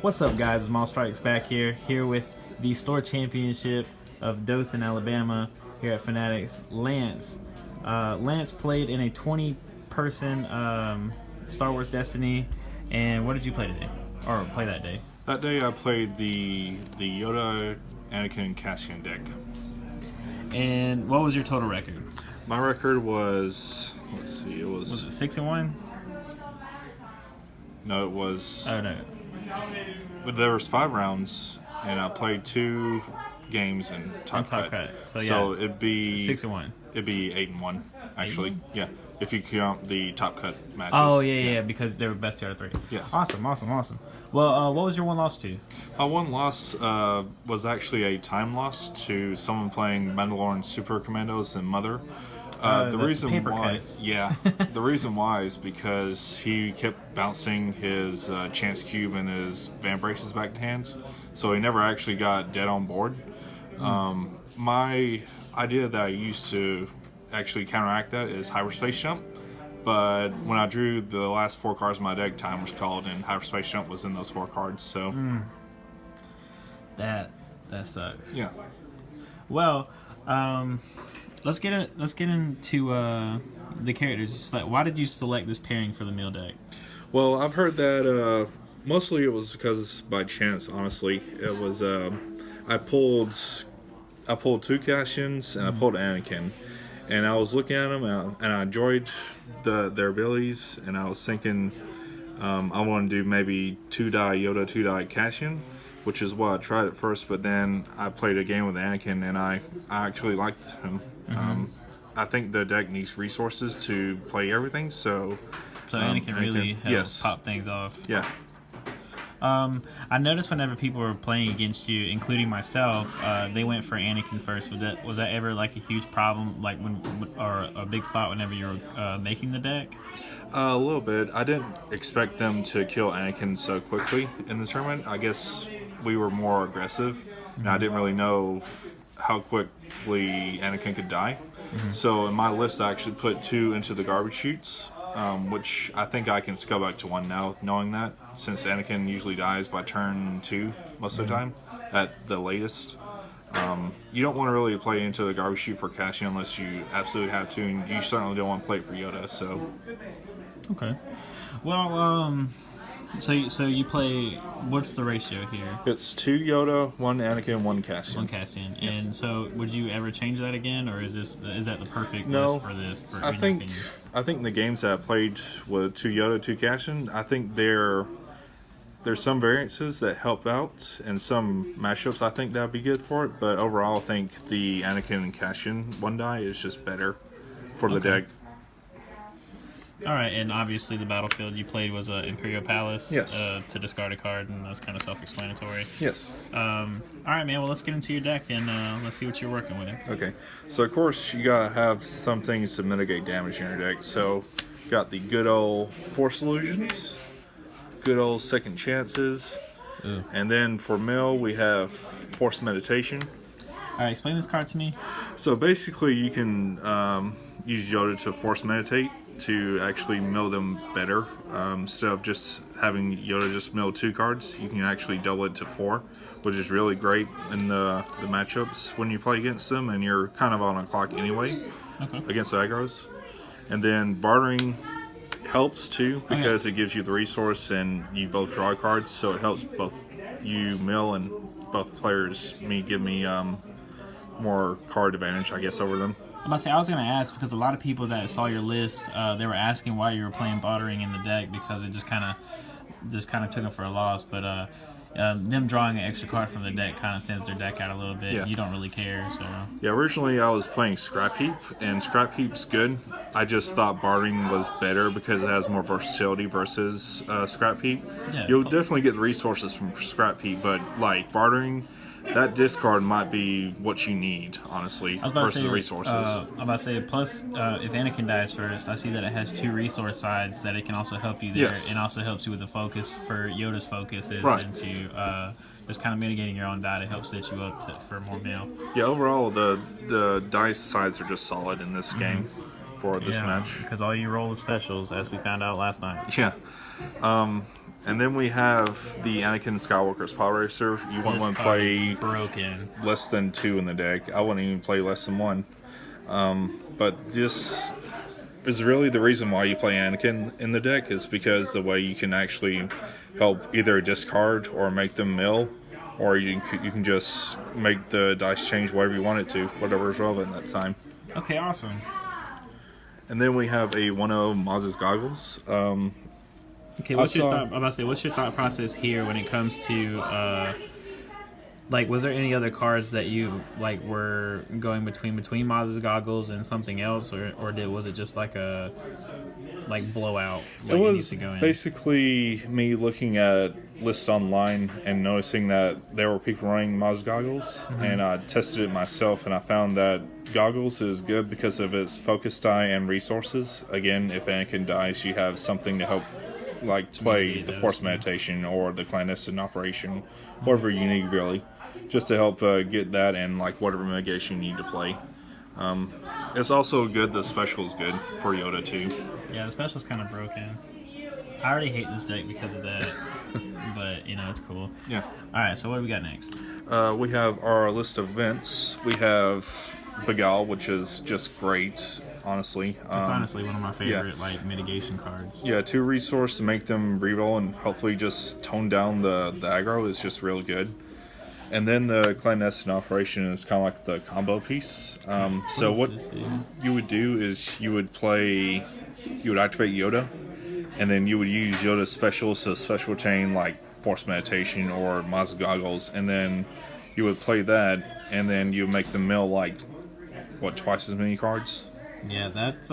What's up, guys? Maul Strikes back here with the store championship of Dothan, Alabama, here at Fanatics. Lance played in a 20-person Star Wars Destiny. And what did you play today, or play that day? That day I played the Yoda, Anakin, and Cassian deck. And what was your total record? My record was, let's see, it was... Was it 6-1? No, it was... Oh, no. There was 5 rounds, and I played 2 games in top cut. So it'd be 6-1. It'd be 8-1, actually. 8-1? Yeah, if you count the top cut matches. Oh yeah, because they were best 2 out of 3. Yes. Awesome. Well, what was your one loss to? My one loss was actually a time loss to someone playing Mandalorian Super Commandos and Mother. The reason why, the reason why is because he kept bouncing his chance cube and his van braces back to hands, so he never actually got dead on board. My idea that I used to actually counteract that is hyperspace jump, but when I drew the last 4 cards of my deck, time was called, and hyperspace jump was in those 4 cards. So that sucks. Yeah. Well, let's get into the characters. Just like, why did you select this pairing for the meal deck? Well, I've heard that mostly it was because by chance. Honestly, it was I pulled 2 Cassians and I pulled Anakin, and I was looking at them and I enjoyed their abilities, and I was thinking I want to do maybe 2-die Yoda, 2-die Cassian, which is what I tried at first. But then I played a game with Anakin, and I actually liked him. I think the deck needs resources to play everything, so Anakin really helps pop things off. Yeah. I noticed whenever people were playing against you, including myself, they went for Anakin first. Was that ever like a huge problem, like or a big thought whenever you were making the deck? A little bit. I didn't expect them to kill Anakin so quickly in the tournament. I guess we were more aggressive, and I didn't really know how quickly Anakin could die. So in my list, I actually put 2 into the garbage chutes, which I think I can scale back to 1 now, knowing that, since Anakin usually dies by turn 2 most of the time, at the latest. You don't want to really play into the garbage chute for Cassian unless you absolutely have to, and you certainly don't want to play it for Yoda. So, okay. Well, so you play. What's the ratio here? It's 2 Yoda, 1 Anakin, 1 Cassian. 1 Cassian. Yes. And so, would you ever change that again, or is that the perfect No, list for this? I think the games that I played with 2 Yoda, 2 Cassian, I think there's some variances that help out, and some matchups I think that'd be good for it. But overall, I think the Anakin and Cassian 1-die is just better for the deck. All right, and obviously the battlefield you played was Imperial Palace. Yes. To discard a card, and that's kind of self-explanatory. Yes. All right, man. Well, let's get into your deck and let's see what you're working with. Okay. So of course you gotta have some things to mitigate damage in your deck. So got the good old Force Illusions, good old Second Chances, and then for Mill we have Force Meditation. All right, explain this card to me. So basically, you can use Yoda to Force Meditate to actually mill them better. Instead of just having Yoda just mill 2 cards, you can actually double it to 4, which is really great in the matchups when you play against them, and you're kind of on a clock anyway against the aggros. And then bartering helps too, because it gives you the resource and you both draw cards, so it helps both you mill and both players give me more card advantage, I guess, over them. I was going to ask, because a lot of people that saw your list, they were asking why you were playing bartering in the deck, because it just kind of took them for a loss. But them drawing an extra card from the deck kind of thins their deck out a little bit. Yeah. You don't really care. So yeah, originally I was playing Scrap Heap, and Scrap Heap's good. I just thought bartering was better because it has more versatility versus Scrap Heap. Yeah, you'll definitely get the resources from Scrap Heap, but like bartering, that discard might be what you need, honestly, versus the resources. I'm about to say, plus, if Anakin dies first, I see that it has 2 resource sides that it can also help you there, and also helps you with the focus for Yoda's focus into just kind of mitigating your own die to help set you up for more meal. Yeah, overall, the dice sides are just solid in this game for this match. Because all you roll is specials, as we found out last night. Yeah. And then we have the Anakin Skywalker's Power Racer. You wouldn't want to play broken. less than 2 in the deck. I wouldn't even play less than 1. But this is really the reason why you play Anakin in the deck, is because the way you can actually help either discard or make them mill, or you can just make the dice change whatever you want it to, whatever is relevant at that time. Okay, awesome. And then we have a 1/0 Maz's Goggles. Okay, what's your thought process here when it comes to like, was there any other cards that you like were going between Maz's Goggles and something else, or was it just like a blowout? Like, it was basically me looking at lists online and noticing that there were people running Maz's Goggles, and I tested it myself, and I found that Goggles is good because of its focus die and resources. Again, if Anakin dies, you have something to help, like, play the Force Meditation or the clandestine operation, whatever you need, really, just to help get that and like whatever mitigation you need to play. It's also good. The special is good for Yoda too. Yeah, the special's kind of broken. I already hate this deck because of that, but you know, it's cool. Yeah. All right, so what do we got next? We have our list of events. We have Begal, which is just great. Honestly, it's honestly one of my favorite like mitigation cards. Yeah, 2 resource to make them reroll and hopefully just tone down the aggro is just real good. And then the clandestine operation is kind of like the combo piece. So what you would do is you would activate Yoda, and then you would use Yoda's specials to special chain like Force Meditation or Maz's Goggles, and then you would play that, and then you would make them mill like twice as many cards. Yeah, that's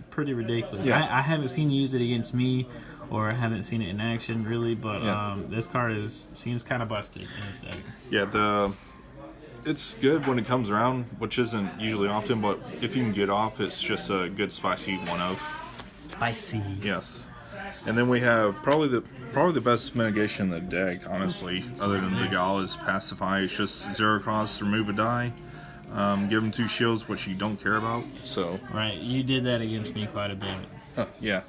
pretty ridiculous. Yeah. I haven't seen you use it against me, or I haven't seen it in action really, but this card seems kind of busted in this deck. Yeah, it's good when it comes around, which isn't usually often, but if you can get off, it's just a good spicy 1/0. Spicy. Yes. And then we have probably the best mitigation in the deck, honestly, other than Begal, is Pacify. It's just 0 cost, remove a die. Give them 2 shields, which you don't care about. So right, you did that against me quite a bit. Yeah.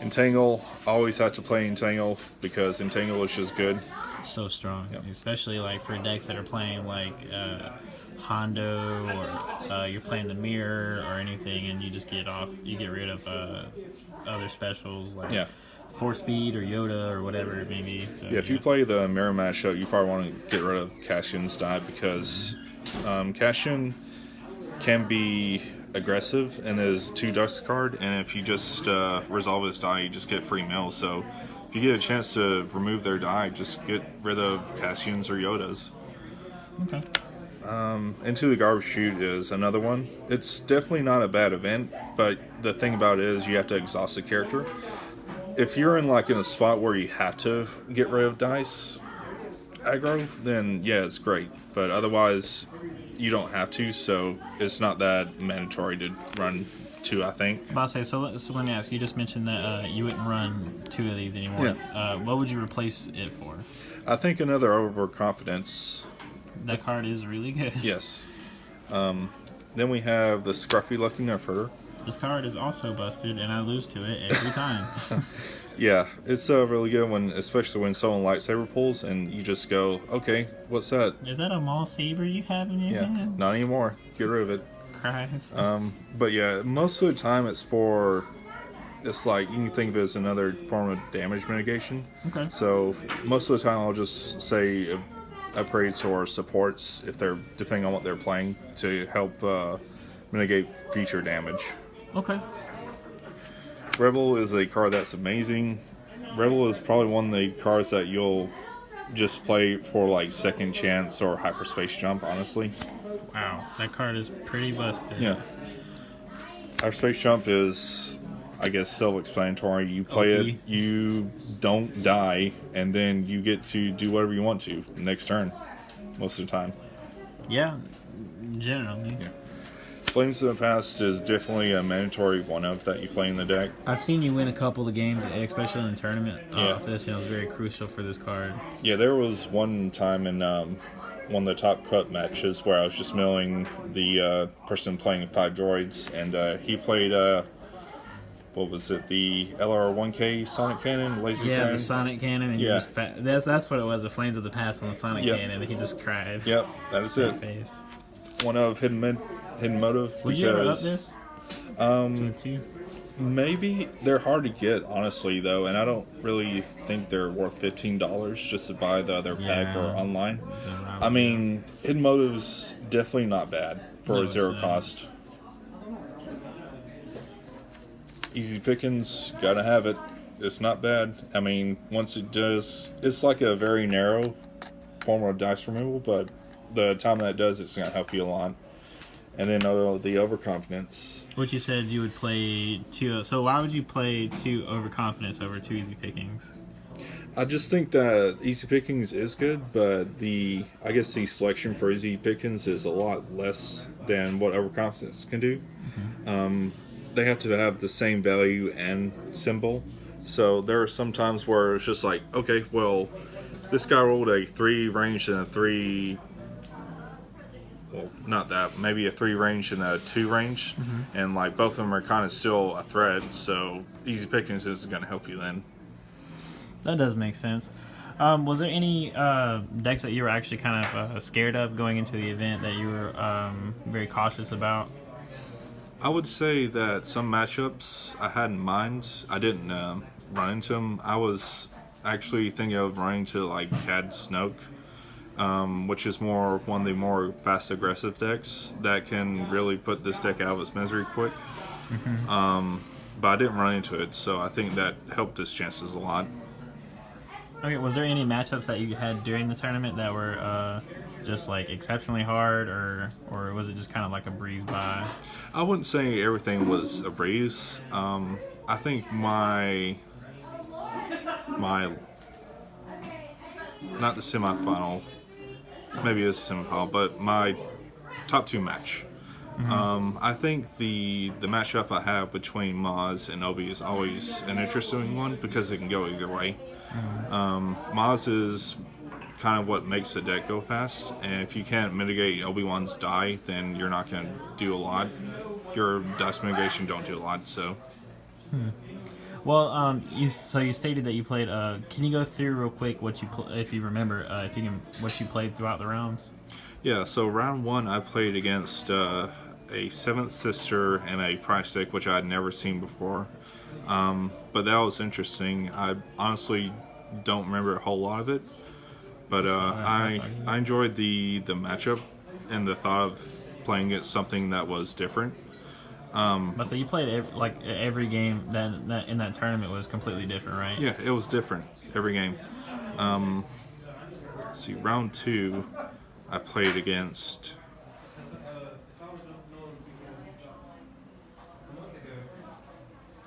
Entangle, always have to play Entangle because Entangle is just good. So strong, Yep. especially like for decks that are playing like Hondo, or you're playing the Mirror or anything, and you just get rid of other specials like Force Speed or Yoda or whatever it may be. So, yeah, if you play the Mirror matchup, you probably want to get rid of Cassian's die because Cassian can be aggressive and is 2 dust card, and if you just resolve his die, you just get free mill. So if you get a chance to remove their die, just get rid of Cassian's or Yoda's. Okay. Into the Garbage Chute is another one. It's definitely not a bad event, but the thing about it is you have to exhaust the character. If you're in a spot where you have to get rid of dice aggro, then yeah, it's great. But otherwise, you don't have to, so it's not that mandatory to run 2, I think. But I'll say, so let me ask, you just mentioned that you wouldn't run 2 of these anymore. Yeah. What would you replace it for? I think another Overconfidence. That card is really good. Yes. Then we have the Scruffy Lucky Nerfer. This card is also busted, and I lose to it every time. Yeah, it's really good especially when someone lightsaber pulls, and you just go, okay, what's that? Is that a Maul Saber you have in your hand? Not anymore. Get rid of it. Christ. But yeah, most of the time it's like, you can think of it as another form of damage mitigation. Okay. So most of the time I'll just say upgrades or supports, if they're depending on what they're playing, to help mitigate future damage. Okay. Rebel is a card that's amazing. Rebel is probably one of the cards that you'll just play for like second chance or hyperspace jump, honestly. Wow, that card is pretty busted. Yeah. Hyperspace jump is, I guess, self-explanatory. You play it, you don't die, and then you get to do whatever you want to next turn, most of the time. Yeah, generally. Yeah. Flames of the Past is definitely a mandatory one-of that you play in the deck. I've seen you win a couple of games, especially in the tournament. Yeah. For this, it was very crucial for this card. Yeah, there was one time in one of the top cut matches where I was just milling the person playing 5 droids, and he played what was it? The LR1K Sonic Cannon, laser Yeah, cannon. the Sonic Cannon, and Yeah. that's what it was. The Flames of the Past on the Sonic Yep. Cannon, and he just cried. Yep, that is it. Face. One of Hidden Motive. Would you ever up this? To a 2? Maybe. They're hard to get, honestly, though, and I don't really think they're worth $15 just to buy the other pack or online. I mean, Hidden Motive's definitely not bad for zero cost. Easy pickings, gotta have it. It's not bad. I mean, once it does, it's like a very narrow form of dice removal, but the time that it does, it's gonna help you a lot. And then the overconfidence. Which you said you would play 2. So why would you play 2 overconfidence over 2 easy pickings? I just think that easy pickings is good, but I guess the selection for easy pickings is a lot less than what overconfidence can do. Mm-hmm. They have to have the same value and symbol. So there are some times where it's just like, okay, well, this guy rolled a 3 range and a 3. Well, not that. Maybe a 3 range and a 2 range, and like both of them are kind of still a threat. So easy pickings is going to help you then. That does make sense. Was there any decks that you were actually kind of scared of going into the event that you were very cautious about? I would say that some matchups I had in mind, I didn't run into them. I was actually thinking of running to like Cad Snoke, which is one of the more fast aggressive decks that can really put this deck out of its misery quick. Mm-hmm. But I didn't run into it, so I think that helped his chances a lot. Okay, was there any matchups that you had during the tournament that were just like exceptionally hard, or was it just kind of like a breeze by? I wouldn't say everything was a breeze. I think my not the semifinal, maybe it was a semifinal, but my top 2 match. Mm-hmm. I think the matchup I have between Maz and Obi is always an interesting one because it can go either way. Mm-hmm. Maz is kind of what makes the deck go fast, and if you can't mitigate Obi-Wan's die, then you're not going to do a lot. Your dice mitigation don't do a lot, so. Well, you stated that you played. Can you go through real quick what if you remember, what you played throughout the rounds? Yeah. So round 1, I played against a 7th Sister and a Price deck, which I had never seen before. But that was interesting. I honestly don't remember a whole lot of it, but I enjoyed the matchup and the thought of playing against something that was different. But so you played every game that in that tournament was completely different, right? Yeah, it was different every game. Let's see, round 2, I played against.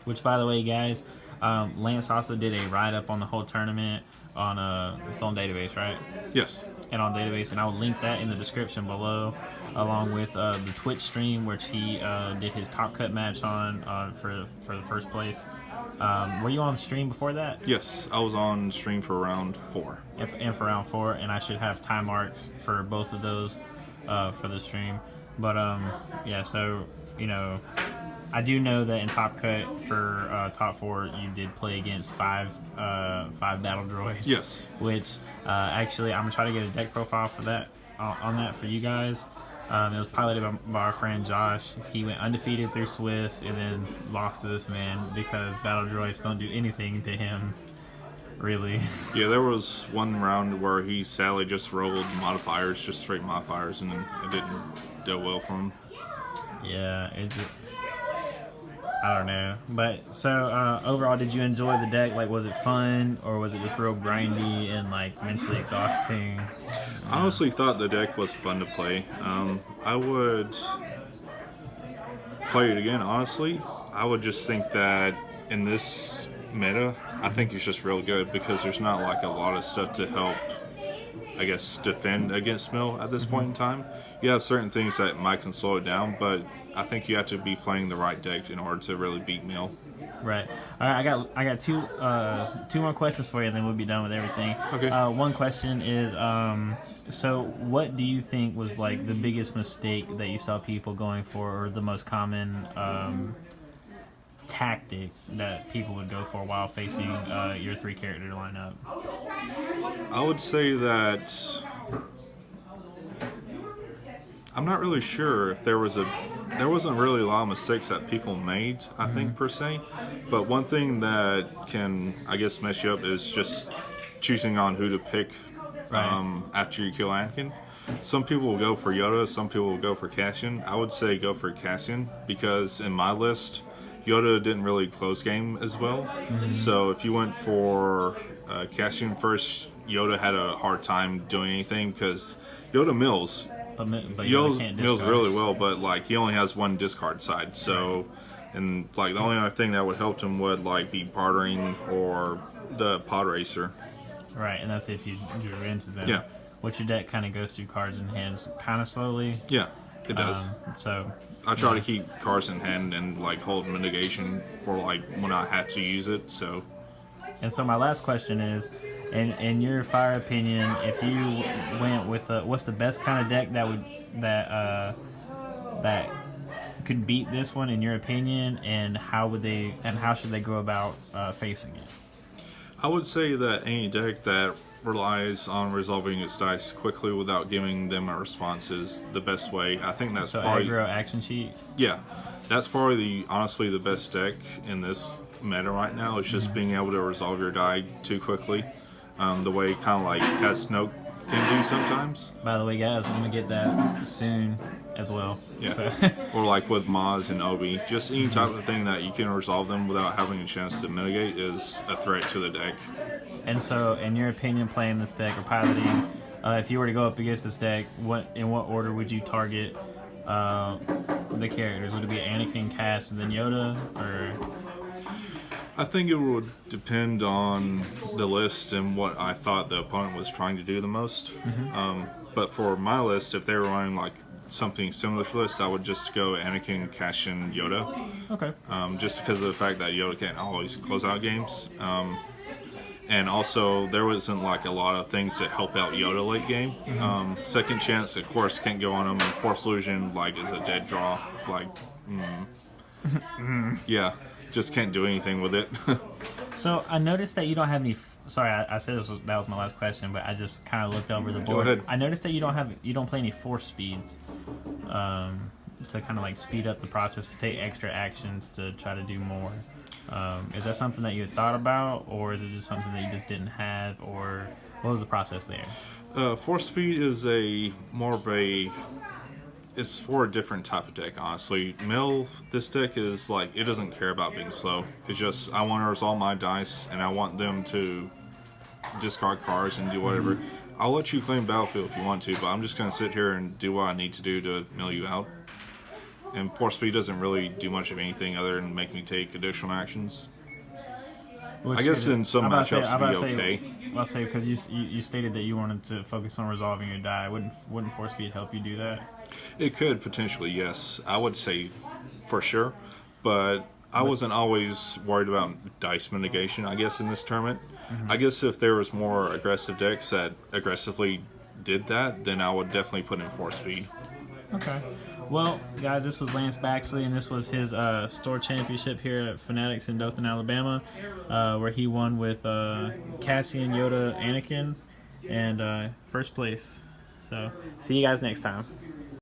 Which, by the way, guys, Lance also did a write-up on the whole tournament on it's on Database, right? Yes. And on Database, and I will link that in the description below, along with the Twitch stream, which he did his top cut match on for the first place. Were you on stream before that? Yes, I was on stream for round 4. And for round 4, and I should have time marks for both of those for the stream. But yeah, so I do know that in Top Cut for top 4, you did play against 5 battle droids. Yes. Which actually, I'm gonna try to get a deck profile for that on that for you guys. It was piloted by our friend Josh. He went undefeated through Swiss and then lost to this man because battle droids don't do anything to him, really. Yeah, there was one round where he sadly just rolled modifiers, just straight modifiers, and it didn't do well for him. Yeah, I don't know. But so overall, did you enjoy the deck? Like, was it fun, or was it just real grindy and like mentally exhausting? I honestly thought the deck was fun to play. I would play it again. Honestly, I would just think that in this meta, I think it's just real good because there's not like a lot of stuff to help, I guess, defend against Mill at this point in time. You have certain things that might can slow it down, but I think you have to be playing the right deck in order to really beat Mill. Right. All right. I got two more questions for you, and then we'll be done with everything. Okay. One question is, so what do you think was like the biggest mistake that you saw people going for, or the most common tactic that people would go for while facing your 3-character lineup? I would say that I'm not really sure if there wasn't really a lot of mistakes that people made, I think, per se. But one thing that can, I guess, mess you up is just choosing on who to pick after you kill Anakin. Some people will go for Yoda, some people will go for Cassian. I would say go for Cassian because in my list, Yoda didn't really close game as well. So if you went for Cassian first, Yoda had a hard time doing anything because Yoda mills. But Yoda Yoda can't mills discard. really well, but like he only has one discard side. So, and like the only other thing that would help him would like be bartering or the pod racer. Right, and that's if you drew into them. Yeah. Which your deck kind of goes through cards in hands kind of slowly. Yeah, it does. So I try to keep cards in hand and like hold mitigation for like when I had to use it. So. And so my last question is, in your fire opinion, if you went with what's the best kind of deck that could beat this one in your opinion, and how should they go about facing it? I would say that any deck that relies on resolving its dice quickly without giving them a response is the best way. I think that's So probably aggro action sheet. yeah, that's probably honestly the best deck in this meta right now. It's just being able to resolve your die too quickly, the way kind of like Cat Snoke can do sometimes. By the way, guys, I'm gonna get that soon as well. Yeah, So. or like with Maz and Obi, just any type of thing that you can resolve them without having a chance to mitigate is a threat to the deck. And so, in your opinion, playing this deck or piloting, if you were to go up against this deck, in what order would you target the characters? Would it be Anakin, Cass, and then Yoda, or? I think it would depend on the list and what I thought the opponent was trying to do the most. But for my list, if they were running like something similar to this, I would just go Anakin, Cassian, Yoda. Okay. Just because of the fact that Yoda can't always close out games. And also, there wasn't like a lot of things that help out Yoda late game. Second chance, of course, can't go on him. And Force Illusion, like, is a dead draw. Like, yeah, just can't do anything with it. So I noticed that you don't have any. Sorry, I said that was my last question, but I just kind of looked over the board. Go ahead. I noticed that you don't play any force speeds, to kind of like speed up the process to take extra actions to try to do more. Is that something that you had thought about, or is it just something that you just didn't have, or what was the process there? Force Speed is it's for a different type of deck, honestly. This deck is like, it doesn't care about being slow. It's just, I want to resolve my dice, and I want them to discard cards and do whatever. I'll let you claim Battlefield if you want to, but I'm just going to sit here and do what I need to do to mill you out. And Force Speed doesn't really do much of anything other than make me take additional actions. I guess in some matchups it'd be okay. I'll say because you stated that you wanted to focus on resolving your die. Wouldn't Force Speed help you do that? It could potentially, yes. I would say for sure, but I wasn't always worried about dice mitigation, I guess, in this tournament. I guess if there was more aggressive decks that aggressively did that, then I would definitely put in Force Speed. Okay. Well, guys, this was Lance Baxley, and this was his store championship here at Fanatics in Dothan, Alabama, where he won with Cassian, Yoda, Anakin, and first place. So, see you guys next time.